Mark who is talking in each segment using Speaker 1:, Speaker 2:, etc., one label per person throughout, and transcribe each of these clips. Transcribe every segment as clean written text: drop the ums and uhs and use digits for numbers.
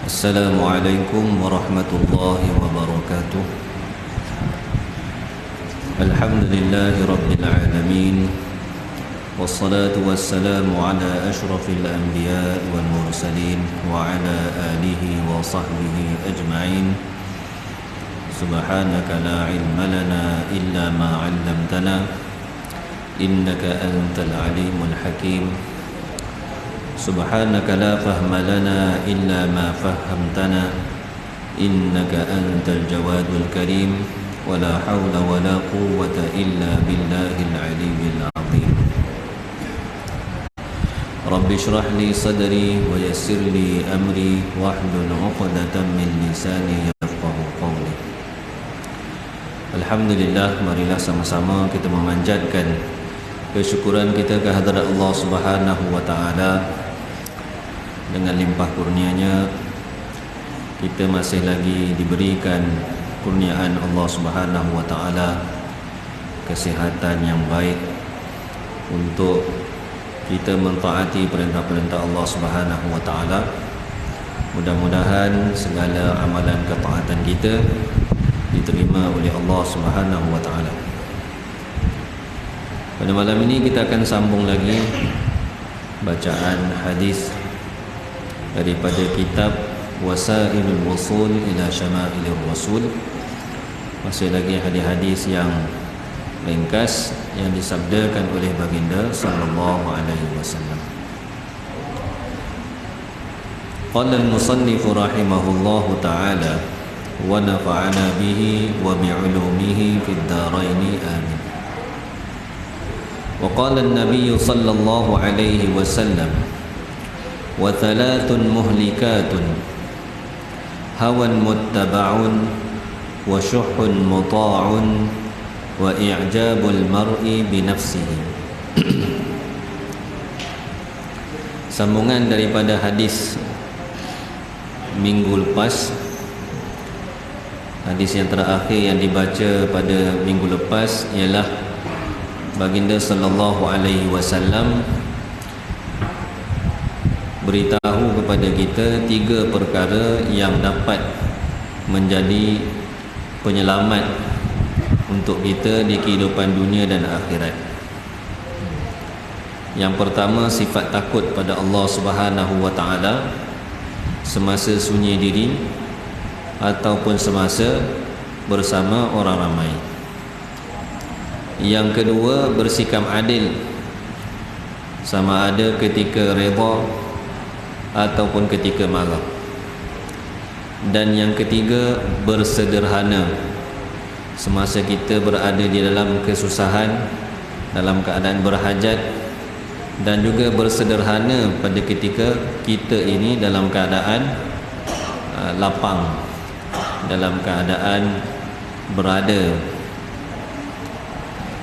Speaker 1: Assalamualaikum warahmatullahi wabarakatuh. Alhamdulillahi rabbil alamin. Wassalatu wassalamu ala ashrafil anbiya wal mursalin wa ala alihi wa sahbihi ajma'in. Subhanaka la ilma lana illa ma 'allamtana innaka antal alimul hakim. Subhanaka la fahma lana illa ma fahamtana innaka antal jawadul karim. Wa la hawla wa la quwwata illa billahil aliyyil azim. Rabbi shrah li sadri wa yassir li amri wahlul 'uqdatam min lisani yafqahu qawli. Alhamdulillah, marilah sama-sama kita memanjatkan kesyukuran kita kehadrat Allah Subhanahu wa taala. Dengan limpah kurnianya kita masih lagi diberikan kurniaan Allah Subhanahu wa taala, kesihatan yang baik untuk kita mentaati perintah-perintah Allah Subhanahu wa taala. Mudah-mudahan segala amalan ketaatan kita diterima oleh Allah Subhanahu wa taala. Pada malam ini kita akan sambung lagi bacaan hadis daripada kitab Wasailul Wusul ila Syamailir Rasul. Masih lagi hadis-hadis yang ringkas yang disabdakan oleh baginda sallallahu alaihi wasallam. Qala al-musannif rahimahullahu ta'ala wa nafa'ana bihi wa bi'ulumihi fid dharain amin. Wa qala an-nabiy sallallahu alaihi wasallam wa thalathun muhlikatun hawan muttaba'un wa syuhun muta'un wa i'jabul mar'i binafsihi. Sambungan daripada hadis minggu lepas, hadis yang terakhir yang dibaca pada minggu lepas ialah baginda sallallahu alaihi wasallam beritahu kepada kita tiga perkara yang dapat menjadi penyelamat untuk kita di kehidupan dunia dan akhirat. Yang pertama, sifat takut pada Allah Subhanahu wa taala semasa sunyi diri ataupun semasa bersama orang ramai. Yang kedua, bersikap adil sama ada ketika redha ataupun ketika marah. Dan yang ketiga, bersederhana semasa kita berada di dalam kesusahan, dalam keadaan berhajat, dan juga bersederhana pada ketika kita ini dalam keadaan lapang, dalam keadaan berada.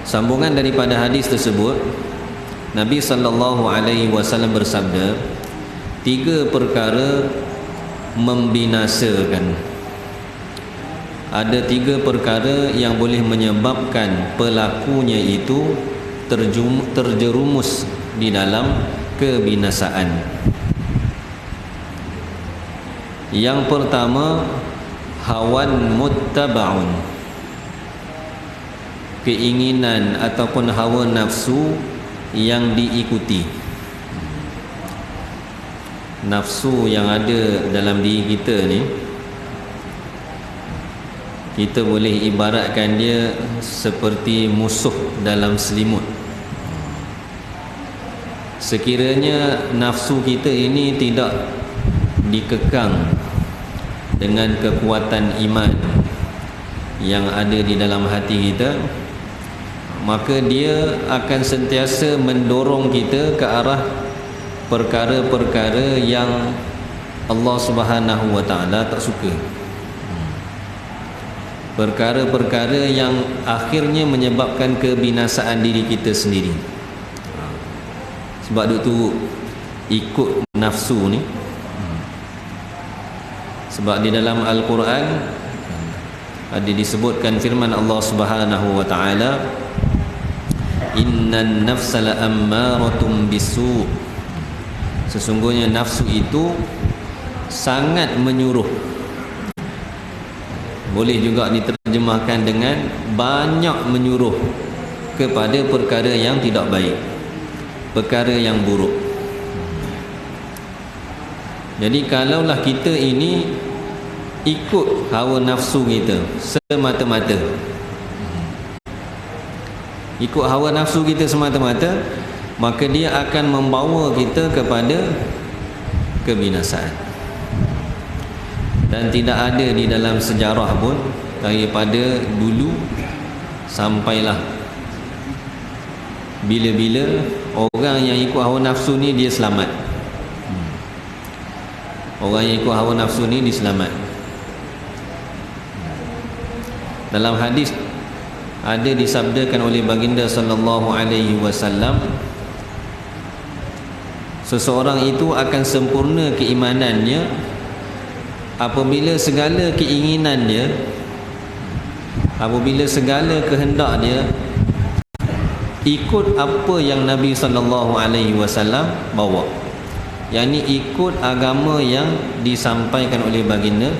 Speaker 1: Sambungan daripada hadis tersebut, Nabi sallallahu alaihi wasallam bersabda, tiga perkara membinasakan. Ada tiga perkara yang boleh menyebabkan pelakunya itu terjerumus di dalam kebinasaan. Yang pertama, hawan muttaba'un, keinginan ataupun hawa nafsu yang diikuti. Nafsu yang ada dalam diri kita ni, kita boleh ibaratkan dia seperti musuh dalam selimut. Sekiranya nafsu kita ini tidak dikekang dengan kekuatan iman yang ada di dalam hati kita, maka dia akan sentiasa mendorong kita ke arah perkara-perkara yang Allah Subhanahu wa taala tak suka. Perkara-perkara yang akhirnya menyebabkan kebinasaan diri kita sendiri. Sebab itu ikut nafsu ni. Sebab di dalam Al-Quran ada disebutkan firman Allah Subhanahu wa taala, innan nafsa la'ammaratun bisu'. Sesungguhnya nafsu itu sangat menyuruh. Boleh juga diterjemahkan dengan banyak menyuruh kepada perkara yang tidak baik, perkara yang buruk. Jadi kalaulah kita ini ikut hawa nafsu kita semata-mata, ikut hawa nafsu kita semata-mata, maka dia akan membawa kita kepada kebinasaan. Dan tidak ada di dalam sejarah pun daripada dulu sampailah bila-bila orang yang ikut hawa nafsu ni dia selamat. Orang yang ikut hawa nafsu ni diselamat. Dalam hadis ada disabdakan oleh baginda sallallahu alaihi wasallam, seseorang itu akan sempurna keimanannya apabila segala keinginan dia, apabila segala kehendak dia ikut apa yang Nabi sallallahu alaihi wasallam bawa, yakni ikut agama yang disampaikan oleh baginda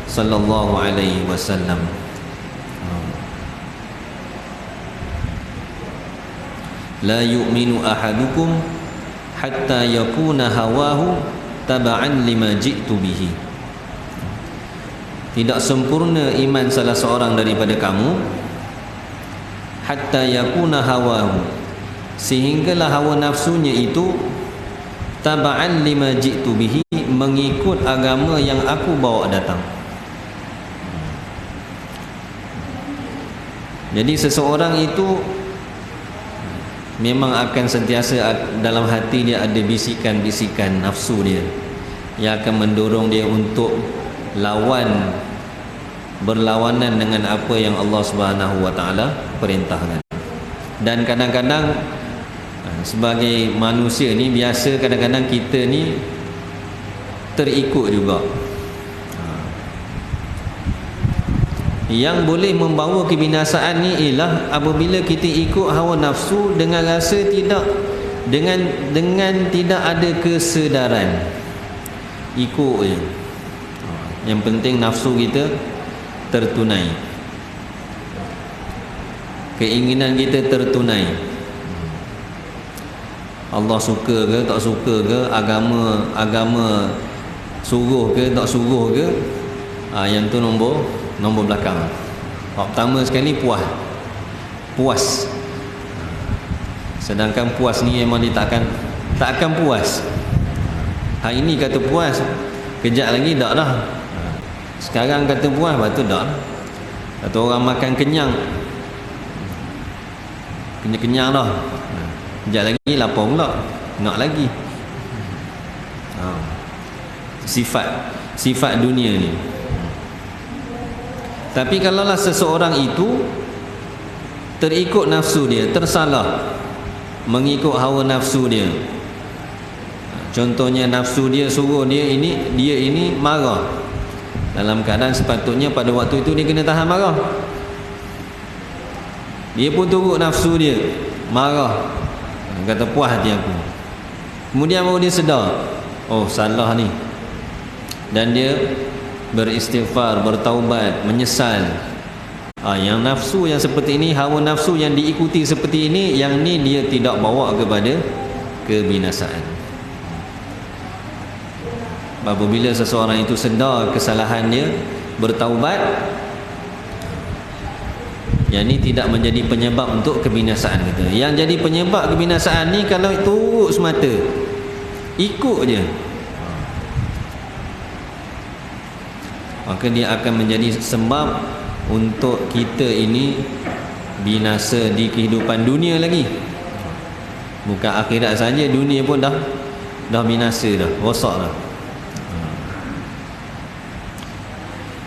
Speaker 1: sallallahu alaihi wasallam. La yu'minu ahadukum hatta yakuna hawahu taba'an lima ji'tu bihi. Tidak sempurna iman salah seorang daripada kamu hatta yakuna hawahu, sehinggalah hawa nafsunya itu taba'an lima ji'tu bihi, mengikut agama yang aku bawa datang. Jadi seseorang itu memang akan sentiasa dalam hati dia ada bisikan-bisikan nafsu dia yang akan mendorong dia untuk berlawanan dengan apa yang Allah Subhanahu wa taala perintahkan. Dan kadang-kadang sebagai manusia ni biasa kadang-kadang kita ni terikut juga. Yang boleh membawa kebinasaan ni ialah apabila kita ikut hawa nafsu dengan rasa tidak, dengan tidak ada kesedaran. Ikut je. Yang penting nafsu kita tertunai, keinginan kita tertunai. Allah suka ke tak suka ke, agama suruh ke tak suruh ke, yang tu nombor belakang. Pertama sekali puas. Sedangkan puas ni memang dia tak akan puas. Hari ni kata puas, kejap lagi tak dah. Sekarang kata puas, lepas tu dah. Kata orang makan kenyang dah, kejap lagi lapar pula, nak lagi. Sifat dunia ni. Tapi kalaulah seseorang itu terikut nafsu dia, tersalah mengikut hawa nafsu dia. Contohnya nafsu dia suruh dia ini marah, dalam keadaan sepatutnya pada waktu itu dia kena tahan marah. Dia pun turut nafsu dia, marah, kata puas hati aku. Kemudian baru dia sedar, oh salah ni, dan dia beristighfar, bertaubat, menyesal. Yang nafsu yang seperti ini, hawa nafsu yang diikuti seperti ini, yang ni dia tidak bawa kepada kebinasaan. Apabila seseorang itu sedar kesalahan dia, bertaubat, yang ni tidak menjadi penyebab untuk kebinasaan kita. Yang jadi penyebab kebinasaan ni kalau turut semata, ikut je, maka dia akan menjadi sebab untuk kita ini binasa di kehidupan dunia lagi. Bukan akhirat saja, dunia pun dah binasa dah, rosak dah.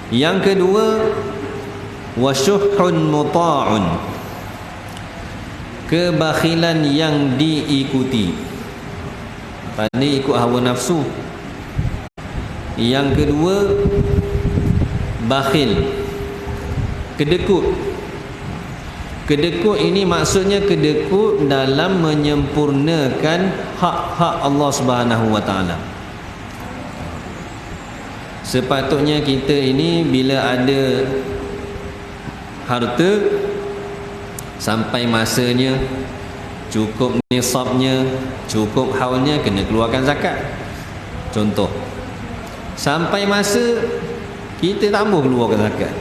Speaker 1: Yang kedua, wasyuhun muta'un, kebakhilan yang diikuti. Tadi ikut hawa nafsu. Yang kedua, bakhil, kedekut. Kedekut ini maksudnya kedekut dalam menyempurnakan hak-hak Allah Subhanahu wa taala. Sepatutnya kita ini bila ada harta sampai masanya, cukup nisabnya, cukup haulnya, kena keluarkan zakat. Contoh, sampai masa kita tak mahu keluarkan zakat,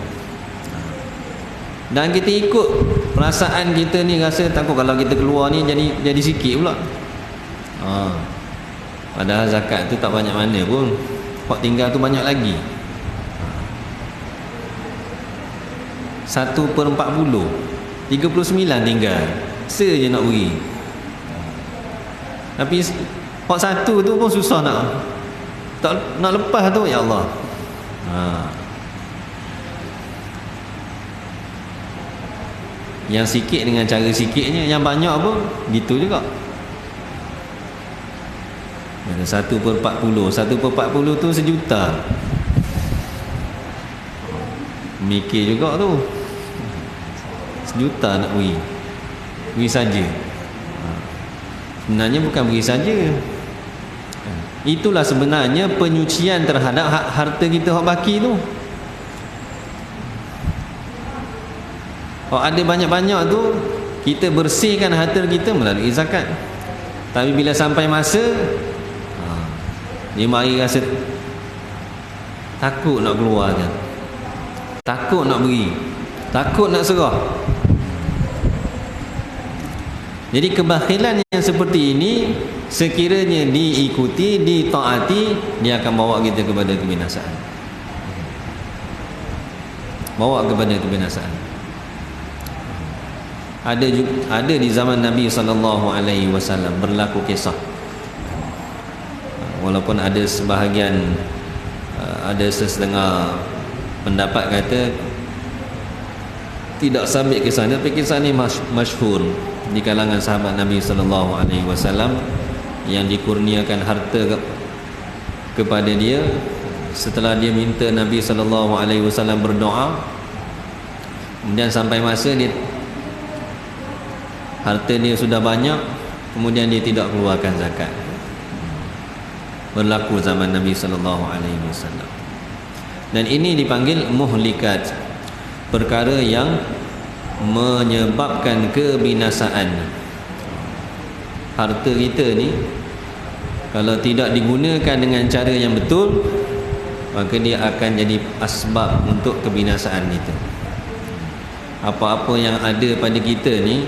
Speaker 1: dan kita ikut perasaan kita ni, rasa takut kalau kita keluar ni jadi sikit pula. Padahal zakat tu tak banyak mana pun, hak tinggal tu banyak lagi. 1/40, 39 tinggal, je nak beri. Tapi hak satu tu pun susah nak lepas tu, ya Allah. Yang sikit dengan cara sikitnya, yang banyak pun gitu juga. 1/40 tu 1 juta. Mikir juga tu, 1 juta nak beri saja. Sebenarnya bukan beri saja. Itulah sebenarnya penyucian terhadap harta kita hak baki tu. Kalau ada banyak-banyak tu, kita bersihkan harta kita melalui zakat. Tapi bila sampai masa, dia mari rasa takut nak keluarkan, takut nak beri, takut nak serah. Jadi kebakhilan yang seperti ini, sekiranya diikuti, ditaati, dia akan bawa kita kepada kebinasaan. Bawa kepada kebinasaan. Ada di zaman Nabi SAW berlaku kisah. Walaupun ada sebahagian, ada sesetengah pendapat kata tidak sabit kisah ni, tapi kisah ni masyhur di kalangan sahabat Nabi SAW yang dikurniakan harta kepada dia setelah dia minta Nabi SAW berdoa. Kemudian sampai masa harta dia sudah banyak, kemudian dia tidak keluarkan zakat. Berlaku zaman Nabi SAW. Dan ini dipanggil muhlikat, perkara yang menyebabkan kebinasaan. Harta kita ni kalau tidak digunakan dengan cara yang betul, maka dia akan jadi asbab untuk kebinasaan kita. Apa-apa yang ada pada kita ni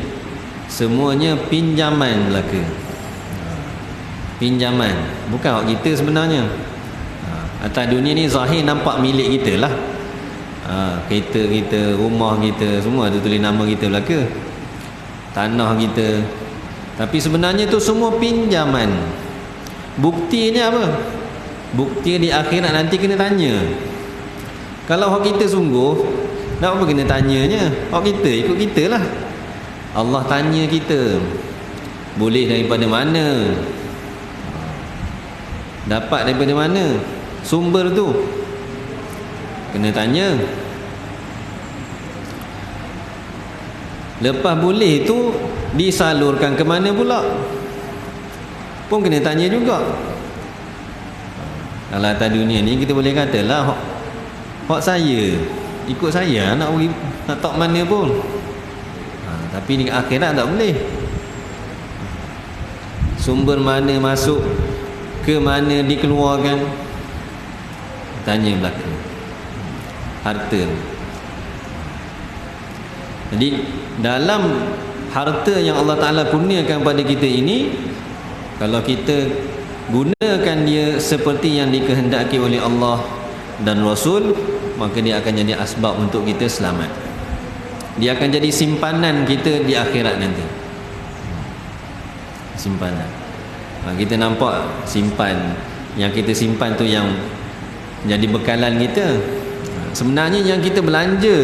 Speaker 1: semuanya pinjaman belaka. Pinjaman, bukan hak kita sebenarnya. Atas dunia ni zahir nampak milik kita lah. Kereta kita, rumah kita, semua tu tulis nama kita belaka, tanah kita. Tapi sebenarnya tu semua pinjaman. Buktinya apa? Bukti di akhirat nanti kena tanya. Kalau hak kita sungguh, nak apa kena tanyanya? Hak kita, ikut kita lah. Allah tanya kita, boleh daripada mana, dapat daripada mana, sumber tu kena tanya. Lepas boleh tu disalurkan ke mana pula pun kena tanya juga. Kalau atas dunia ni kita boleh katalah hak saya, ikut saya, nak tak mana pun. Tapi di akhirat tak boleh. Sumber mana masuk, ke mana dikeluarkan, tanya belaka. Harta. Jadi dalam harta yang Allah Ta'ala kurniakan pada kita ini, kalau kita gunakan dia seperti yang dikehendaki oleh Allah dan Rasul, maka dia akan jadi asbab untuk kita selamat. Dia akan jadi simpanan kita di akhirat nanti. Simpanan. Kita nampak simpan, yang kita simpan tu yang jadi bekalan kita. Sebenarnya yang kita belanja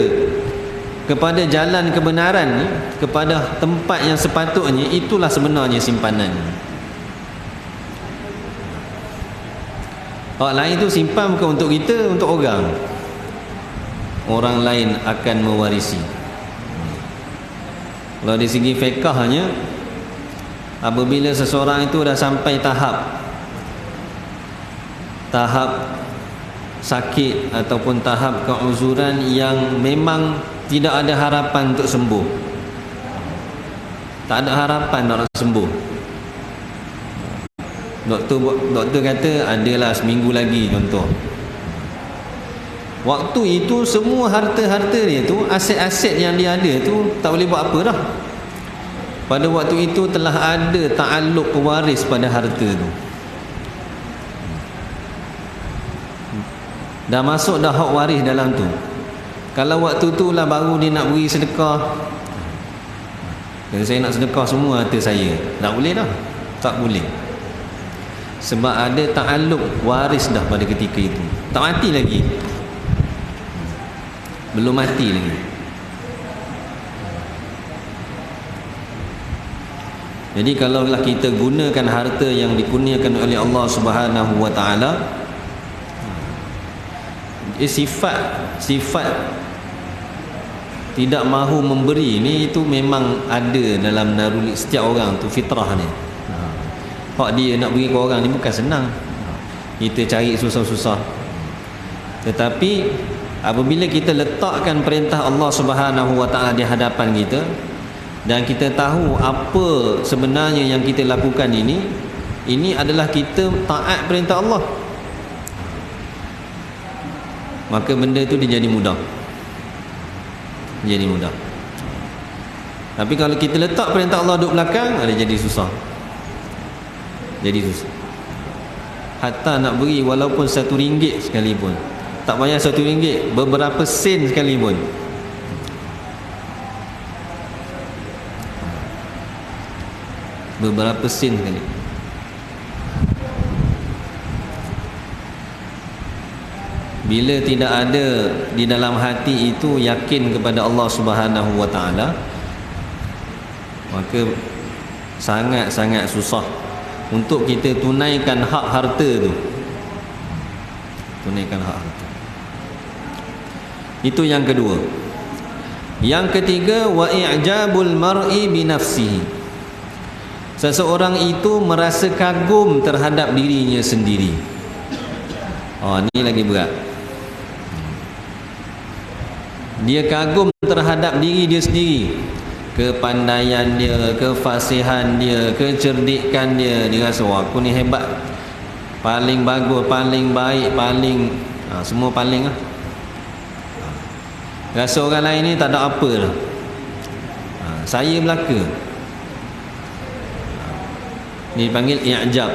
Speaker 1: kepada jalan kebenaran ni, kepada tempat yang sepatutnya, itulah sebenarnya simpanan. Orang lain tu simpan bukan untuk kita, untuk orang. Orang lain akan mewarisi. Kalau dari segi fiqahnya, apabila seseorang itu dah sampai tahap sakit ataupun tahap keuzuran yang memang tidak ada harapan untuk sembuh, tak ada harapan nak sembuh. Doktor kata adalah seminggu lagi contoh. Waktu itu semua harta-harta dia tu, aset-aset yang dia ada tu tak boleh buat apa dah. Pada waktu itu telah ada ta'alluq pewaris pada harta tu. Dah masuk dah hak waris dalam tu. Kalau waktu tu lah baru dia nak beri sedekah, saya nak sedekah semua harta saya, tak boleh dah. Tak boleh. Sebab ada ta'alluq waris dah pada ketika itu. Tak mati lagi. Belum mati lagi. Jadi kalaulah kita gunakan harta yang dikurniakan oleh Allah Subhanahu wa taala, sifat tidak mahu memberi ni itu memang ada dalam naluri setiap orang tu, fitrah ni. Hak dia nak beri ke orang ni bukan senang. Kita cari susah-susah. Tetapi apabila kita letakkan perintah Allah Subhanahu wa taala di hadapan kita dan kita tahu apa sebenarnya yang kita lakukan ini adalah kita taat perintah Allah, maka benda tu dia jadi mudah. Jadi mudah. Tapi kalau kita letak perintah Allah duduk belakang, ada jadi susah. Jadi susah. Hatta nak beri walaupun RM1 sekalipun, tak payah RM1, beberapa sen sekalipun, beberapa sen sekali. Bila tidak ada di dalam hati itu yakin kepada Allah Subhanahu wa taala, maka sangat-sangat susah untuk kita tunaikan hak harta tu. Tunaikan hak harta. Itu yang kedua. Yang ketiga, wa i'jabul mar'i bi nafsihi. Seseorang itu merasa kagum terhadap dirinya sendiri. Oh, ni lagi berat. Dia kagum terhadap diri dia sendiri, kepandaian dia, kefasihan dia, kecerdikan dia. Dia rasa, wah, aku ni hebat, paling bagus, paling baik, paling semua paling lah. Rasa orang lain ni tak ada apa lah. Saya belaka. Ni dipanggil i'jab.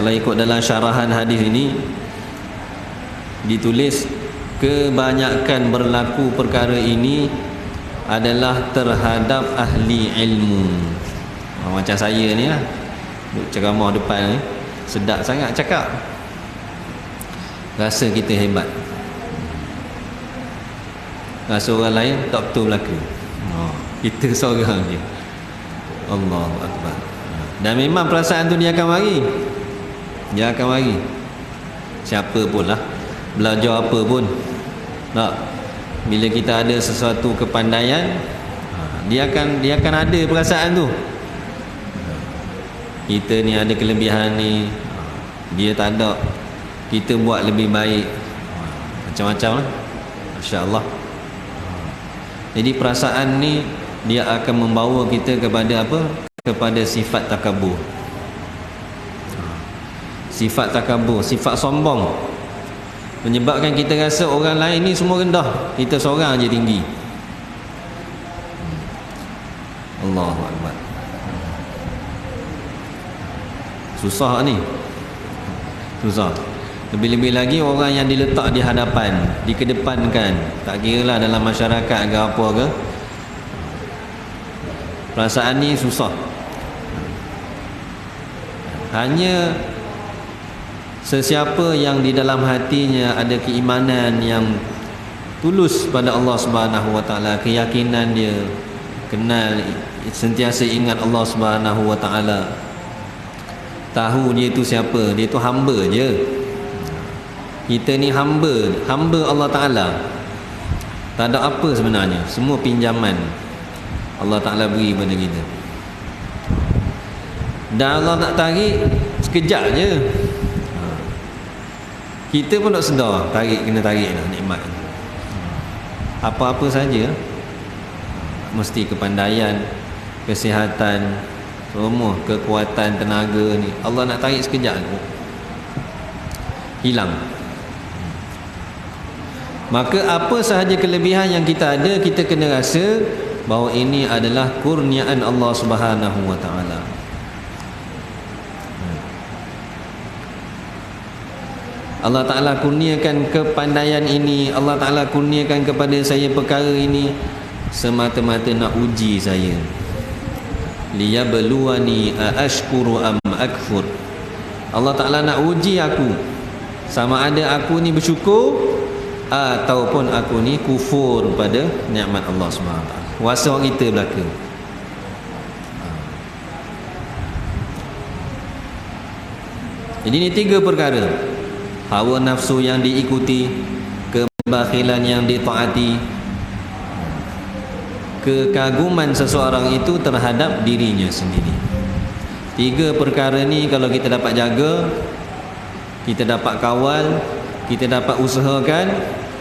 Speaker 1: Kalau ikut dalam syarahan hadis ini ditulis, kebanyakan berlaku perkara ini adalah terhadap ahli ilmu. Macam saya ni lah, duk ceramah depan ni, sedap sangat cakap, rasa kita hebat, rasa orang lain tak betul belaka. Kita seorang je. Allahu Akbar. Dan memang perasaan tu dia akan mari. Dia akan mari. Siapa pun lah, belajar apa pun, tak, bila kita ada sesuatu kepandaian, dia akan ada perasaan tu. Kita ni ada kelebihan ni, dia tak ada, kita buat lebih baik, macam-macam lah. Masya-Allah. Jadi perasaan ni dia akan membawa kita kepada apa? Kepada sifat takabur. Sifat takabur, sifat sombong, menyebabkan kita rasa orang lain ni semua rendah, kita seorang je tinggi. Allahu Akbar. Susah ni, susah. Lebih-lebih lagi orang yang diletak di hadapan, dikedepankan, tak kira lah dalam masyarakat ke apa ke, perasaan ni susah. Hanya sesiapa yang di dalam hatinya ada keimanan yang tulus pada Allah Subhanahu wa taala, keyakinan dia, kenal, sentiasa ingat Allah Subhanahu wa taala, tahu dia tu siapa, dia tu hamba je. Kita ni hamba Allah Ta'ala, tak ada apa sebenarnya, semua pinjaman Allah Ta'ala beri pada kita. Dan Allah nak tarik sekejap je. Kita pun tak sedar kena tarik lah nikmat. Apa-apa saja mesti kepandaian, kesihatan, semua kekuatan, tenaga ni Allah nak tarik sekejap hilang. Maka apa sahaja kelebihan yang kita ada, kita kena rasa bahawa ini adalah kurniaan Allah Subhanahu wa taala. Allah Ta'ala kurniakan kepandaian ini, Allah Ta'ala kurniakan kepada saya perkara ini semata-mata nak uji saya. Liyabluwani aashkuru am akfur. Allah Ta'ala nak uji aku, sama ada aku ni bersyukur ataupun aku ni kufur pada nikmat Allah SWT. Kuasa orang kita belaka. Jadi ni 3 perkara. Hawa nafsu yang diikuti, kebakhilan yang ditaati, kekaguman seseorang itu terhadap dirinya sendiri. 3 perkara ni kalau kita dapat jaga, kita dapat kawal, kita dapat usahakan,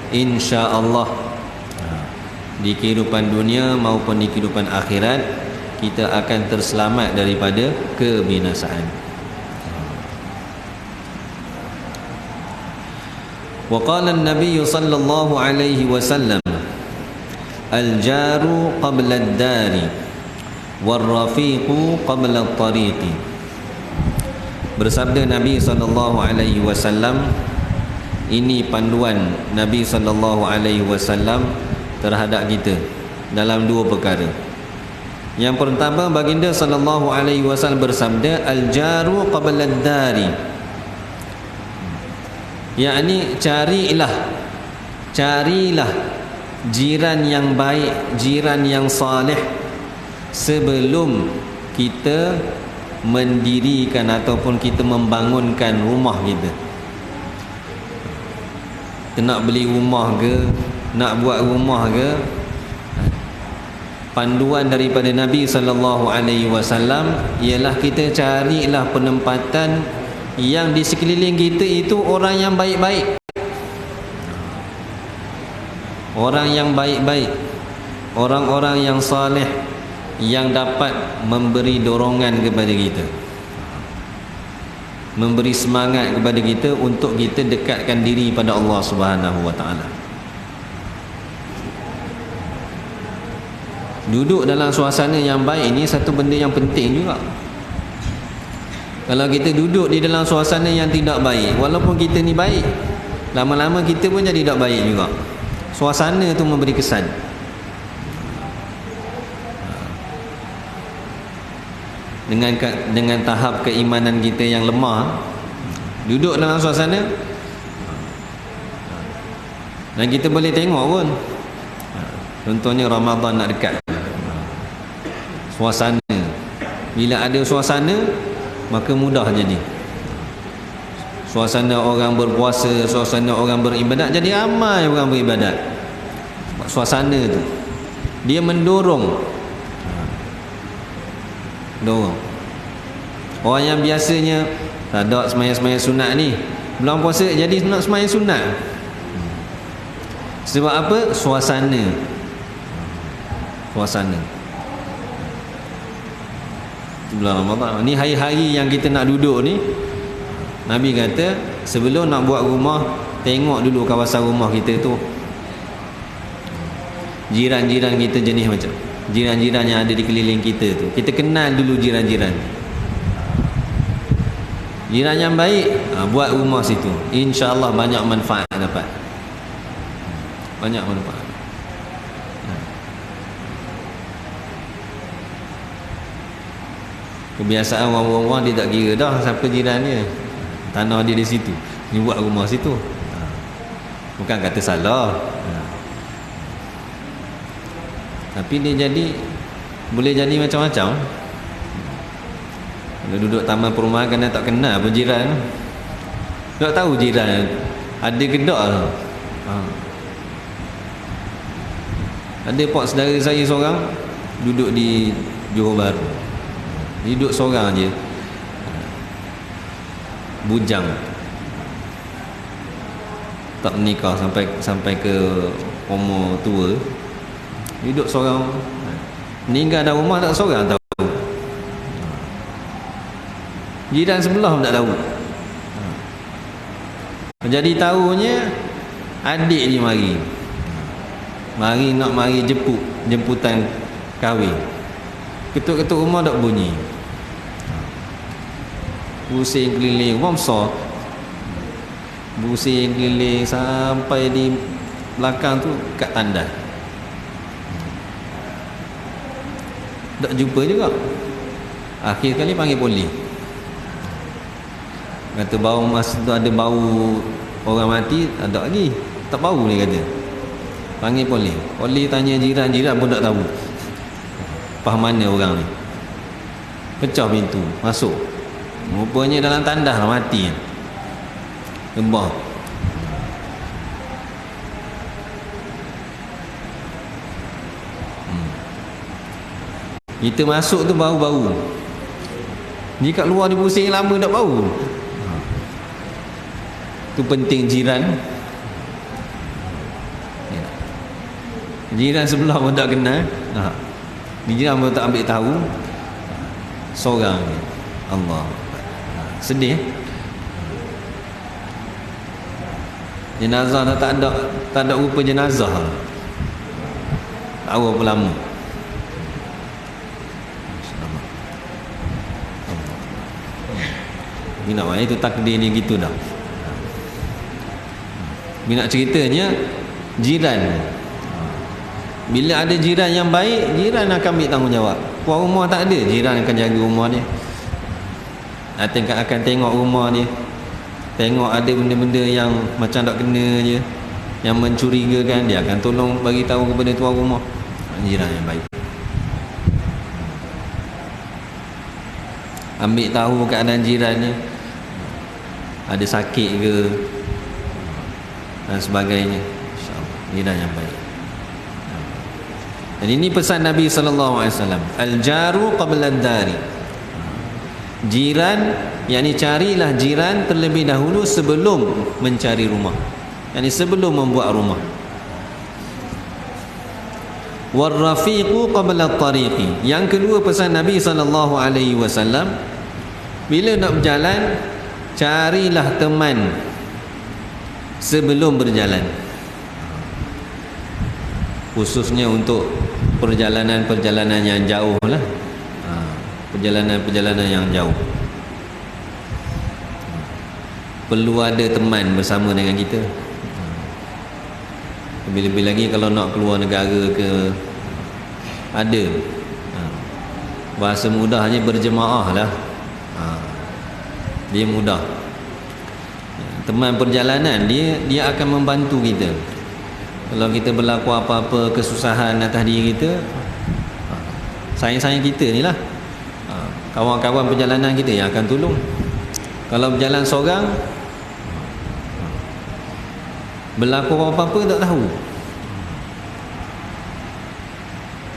Speaker 1: insya-Allah di kehidupan dunia maupun di kehidupan akhirat kita akan terselamat daripada kebinasaan. وقال النبي صلى الله عليه وسلم الجار قبل الدار والرفيق قبل الطريق. Bersabda Nabi sallallahu alaihi wasallam, ini panduan Nabi sallallahu alaihi wasallam terhadap kita dalam 2 perkara. Yang pertama, baginda sallallahu alaihi wasallam bersabda, al-jaru qabla ad-dari, yakni carilah jiran yang baik, jiran yang saleh sebelum kita mendirikan ataupun kita membangunkan rumah kita. Kita nak beli rumah ke, nak buat rumah ke, panduan daripada Nabi sallallahu alaihi wasallam ialah kita carilah penempatan yang di sekeliling kita itu orang yang baik-baik, orang yang baik-baik, orang-orang yang saleh, yang dapat memberi dorongan kepada kita, memberi semangat kepada kita untuk kita dekatkan diri pada Allah Subhanahu wa taala. Duduk dalam suasana yang baik ini satu benda yang penting juga. Kalau kita duduk di dalam suasana yang tidak baik, walaupun kita ni baik, lama-lama kita pun jadi tak baik juga. Suasana tu memberi kesan. Dengan tahap keimanan kita yang lemah, duduk dalam suasana, dan kita boleh tengok pun, contohnya Ramadan nak dekat, suasana, bila ada suasana maka mudah jadi. Suasana orang berpuasa, suasana orang beribadat, jadi ramai orang beribadat. Suasana tu dia mendorong. Orang yang biasanya tak ada sembahyang sunat ni, bulan puasa jadi nak sembahyang sunat. Sebab apa? Suasana. Bulan Ramadan ni, hari-hari yang kita nak duduk ni, Nabi kata sebelum nak buat rumah, tengok dulu kawasan rumah kita tu, jiran-jiran kita jenis macam, jiran-jiran yang ada di keliling kita tu, kita kenal dulu jiran-jiran. Jiran yang baik, buat rumah situ, insya-Allah banyak manfaat dapat, banyak manfaat. Kebiasaan orang-orang dia tak kira dah siapa jiran dia, tanah dia di situ, dia buat rumah situ. Bukan kata salah, tapi dia jadi, boleh jadi macam-macam. Kalau duduk taman perumahan kan tak kenal pun jiran, tak tahu jiran ada ke tak. Ada pak saudara saya seorang duduk di Johor Bahru, dia duduk seorang je. bujang, tak menikah sampai ke umur tua, hidup seorang, meninggal dalam rumah tak seorang tahu, jiran sebelah pun tak tahu. Jadi tahunya adik dia mari jemputan kahwin, ketuk-ketuk rumah tak bunyi, pusing keliling rumah besar, pusing keliling sampai di belakang tu kat tandas, tak jumpa juga. Akhir kali panggil polis, kata bau masa tu ada bau orang mati, ada lagi tak bau ni kata. Panggil polis tanya jiran pun tak tahu faham mana orang ni. Pecah pintu masuk, rupanya dalam tandas mati lembah. Kita masuk tu bau-bau, ni kat luar dia pusing lama tak bau. Tu penting jiran sebelah pun tak kenal, jiran pun tak ambil tahu, seorang Allah. Sedih. Jenazah tak ada rupa jenazah, tahu apa lama. Ni nak itu takdir ni gitu dah. Ni nak ceritanya jiran, bila ada jiran yang baik, jiran akan ambil tanggungjawab. Tuan rumah tak ada, jiran akan jaga rumah dia, akan tengok rumah dia, tengok ada benda-benda yang macam tak kena je, yang mencurigakan, dia akan tolong bagi tahu kepada tuan rumah. Jiran yang baik, ambil tahu keadaan jirannya, ada sakit ke dan sebagainya. InsyaAllah jiran yang baik. Dan ini pesan Nabi SAW, al-jaru qabla ad-dari, jiran, yakni carilah jiran terlebih dahulu sebelum mencari rumah, yakni sebelum membuat rumah. War-rafiqu qabla at-tariqi, yang kedua pesan Nabi SAW, bila nak berjalan, carilah teman sebelum berjalan, khususnya untuk perjalanan yang jauh lah, perjalanan yang jauh, perlu ada teman bersama dengan kita. Lebih-lebih lagi kalau nak keluar negara ke, ada bahasa mudahnya berjemaah lah, dia mudah. Teman perjalanan dia akan membantu kita. Kalau kita berlaku apa-apa kesusahan atas diri kita, sayang-sayang kita ni lah, kawan-kawan perjalanan kita yang akan tolong. Kalau berjalan seorang, berlaku apa-apa tak tahu.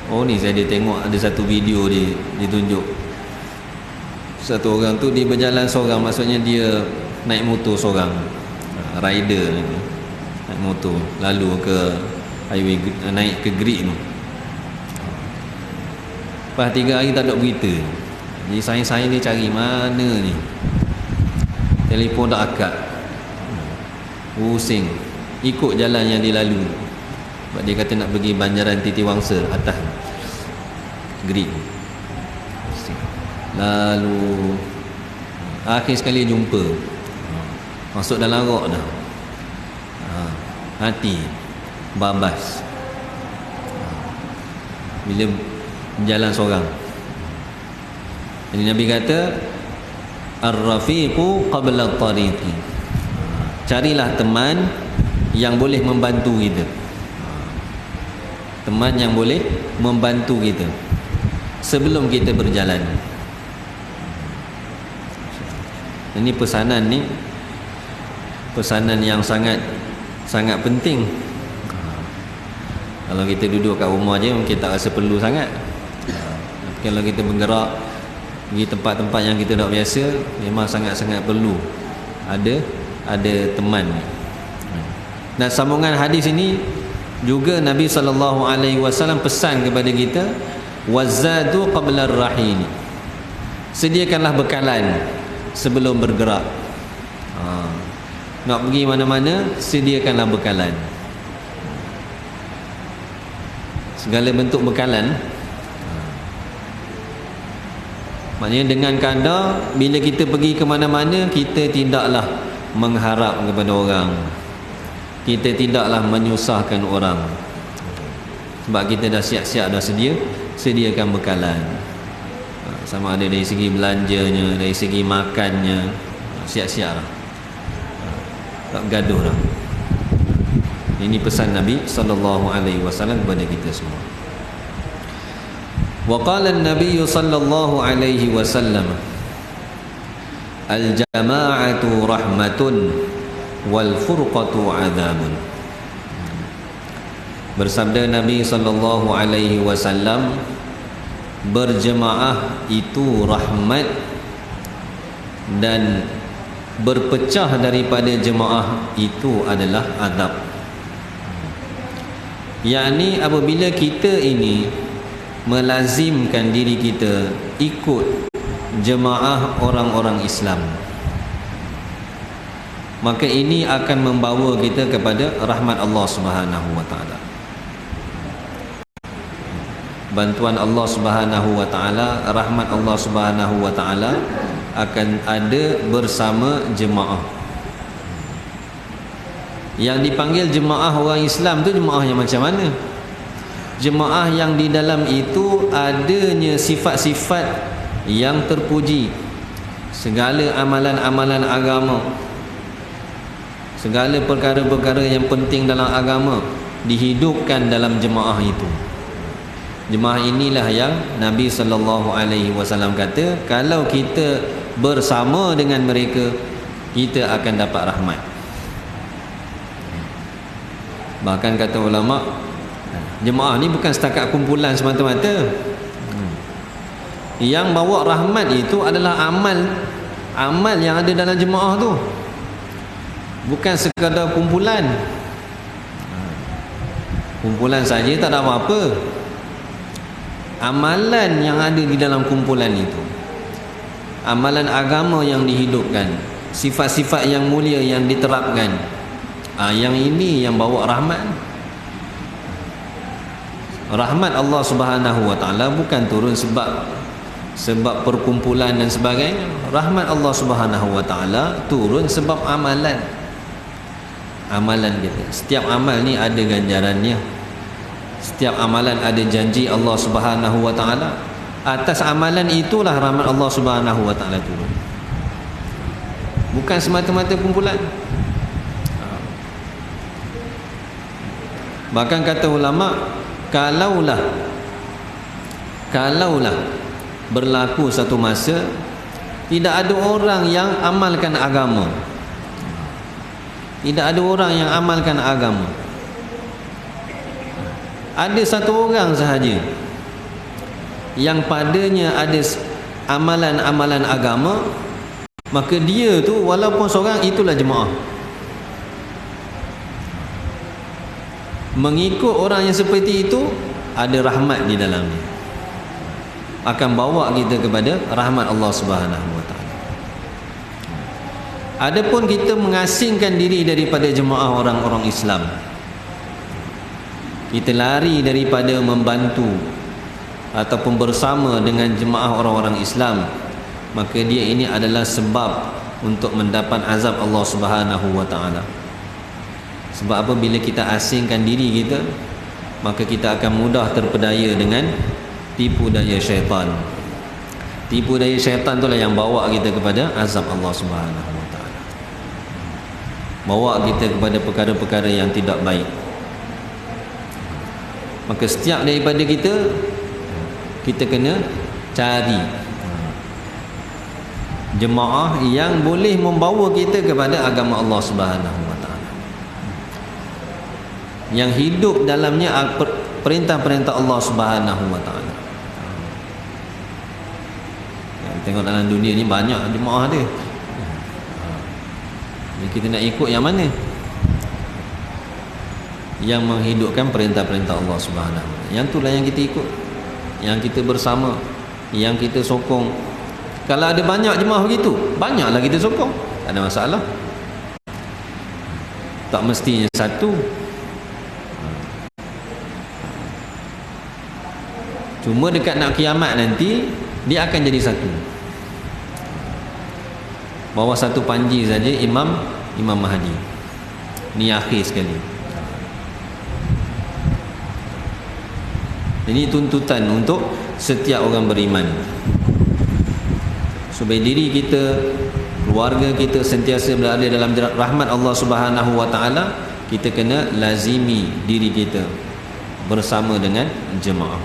Speaker 1: Oh ni saya tengok ada satu video ditunjuk, satu orang tu dia berjalan seorang, maksudnya dia naik motor seorang, rider ni, naik motor lalu ke highway, naik ke grid tu. Lepas 3 hari tak ada berita. Jadi saya ni cari mana ni, telefon tak akak, pusing, ikut jalan yang dia lalu. Sebab dia kata nak pergi Banjaran Titiwangsa atas grid. Lalu akhir sekali jumpa, masuk dalam rok dah, hati babas bila berjalan seorang. Jadi Nabi kata ar-rafiqu qabla at-tariqi, carilah teman yang boleh membantu kita, teman yang boleh membantu kita sebelum kita berjalan. Ini pesanan yang sangat penting. Kalau kita duduk kat rumah je mungkin tak rasa perlu sangat. Kalau kita bergerak pergi tempat-tempat yang kita tak biasa, memang sangat-sangat perlu ada teman. Dan sambungan hadis ini juga Nabi SAW pesan kepada kita, wazadu qabla ar-rahil, sediakanlah bekalan sebelum bergerak. Nak pergi mana-mana, sediakanlah bekalan, segala bentuk bekalan. Maknanya dengan kadar bila kita pergi ke mana-mana, kita tidaklah mengharap kepada orang, kita tidaklah menyusahkan orang, sebab kita dah siap-siap, dah sediakan bekalan. Sama ada dari segi belanjanya, dari segi makannya, siap-siap lah, tak gaduh lah. Ini pesan Nabi SAW kepada kita semua. Wa qala an-nabiy sallallahu alaihi wasallam, al-jama'atu rahmatun wal furqatu 'adzabun. Bersabda Nabi sallallahu alaihi wasallam, berjemaah itu rahmat dan berpecah daripada jemaah itu adalah azab. Yakni apabila kita ini melazimkan diri kita ikut jemaah orang-orang Islam, maka ini akan membawa kita kepada rahmat Allah Subhanahu wa taala. Bantuan Allah Subhanahu wa taala, rahmat Allah Subhanahu wa taala akan ada bersama jemaah. Yang dipanggil jemaah orang Islam tu jemaah yang macam mana? Jemaah yang di dalam itu adanya sifat-sifat yang terpuji, segala amalan-amalan agama, segala perkara-perkara yang penting dalam agama dihidupkan dalam jemaah itu. Jemaah inilah yang Nabi SAW kata, kalau kita bersama dengan mereka, kita akan dapat rahmat. Bahkan kata ulama, jemaah ni bukan setakat kumpulan semata-mata. Yang bawa rahmat itu adalah amal yang ada dalam jemaah tu, bukan sekadar kumpulan. Kumpulan saja tak ada apa-apa. Amalan yang ada di dalam kumpulan itu, amalan agama yang dihidupkan, sifat-sifat yang mulia yang diterapkan, yang ini yang bawa rahmat. Rahmat Allah Subhanahu wa taala bukan turun sebab perkumpulan dan sebagainya. Rahmat Allah Subhanahu wa taala turun sebab amalan kita. Setiap amal ni ada ganjarannya. Setiap amalan ada janji Allah Subhanahu wa taala. Atas amalan itulah rahmat Allah Subhanahu wa taala turun, bukan semata-mata kumpulan. Bahkan kata ulama, kalaulah berlaku satu masa tidak ada orang yang amalkan agama, tidak ada orang yang amalkan agama, ada satu orang sahaja yang padanya ada amalan-amalan agama, maka dia tu walaupun seorang, itulah jemaah. Mengikut orang yang seperti itu ada rahmat di dalamnya, akan bawa kita kepada rahmat Allah Subhanahu wa taala. Adapun kita mengasingkan diri daripada jemaah orang-orang Islam, kita lari daripada membantu ataupun bersama dengan jemaah orang-orang Islam, maka dia ini adalah sebab untuk mendapat azab Allah Subhanahu wa taala. Sebab apa? Bila kita asingkan diri kita, maka kita akan mudah terpedaya dengan tipu daya syaitan. Tipu daya syaitan itulah yang bawa kita kepada azab Allah Subhanahu wa taala, bawa kita kepada perkara-perkara yang tidak baik. Maka setiap daripada kita kena cari jemaah yang boleh membawa kita kepada agama Allah Subhanahu wa taala, yang hidup dalamnya perintah-perintah Allah Subhanahu wa taala. Tengok dalam dunia ni banyak jemaah dia. Kita nak ikut yang mana? Yang menghidupkan perintah-perintah Allah Subhanahu wa taala. Yang itulah yang kita ikut, yang kita bersama, yang kita sokong. Kalau ada banyak jemaah begitu, banyaklah kita sokong, tak ada masalah. Tak mestinya satu. Cuma dekat nak kiamat nanti, dia akan jadi satu. Bawa satu panji saja Imam Mahdi. Ni akhir sekali. Ini tuntutan untuk setiap orang beriman, supaya diri kita, keluarga kita sentiasa berada dalam rahmat Allah Subhanahu wa taala. Kita kena lazimi diri kita bersama dengan jemaah.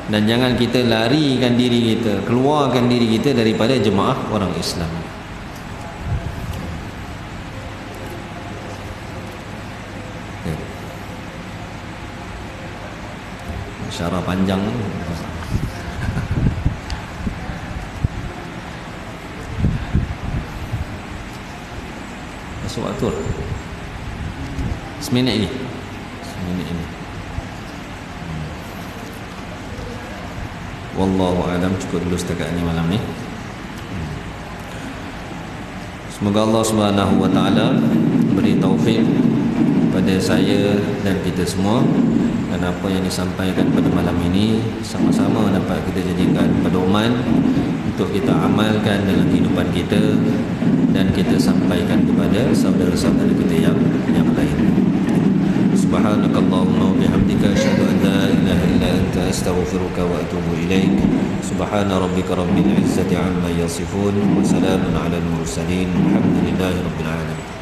Speaker 1: Dan jangan kita larikan diri kita, keluarkan diri kita daripada jemaah orang Islam. Syarah panjang ni. Masuk atur. Seminit ini. Wallahu a'lam. Cukup dulu setakat ni malam ni. Semoga Allah Subhanahu wa taala beri taufik pada saya dan kita semua, dan apa yang disampaikan pada malam ini sama-sama dapat kita jadikan pedoman untuk kita amalkan dalam kehidupan kita, dan kita sampaikan kepada saudara-saudara kita yang lain. Subhanakallahumma wa bihamdika asyhadu an la ilaha illa anta astaghfiruka wa atubu ilaik. Subhana rabbika rabbil izzati amma yasifun wa salamun alal mursalin. Alhamdulillahi rabbil alamin.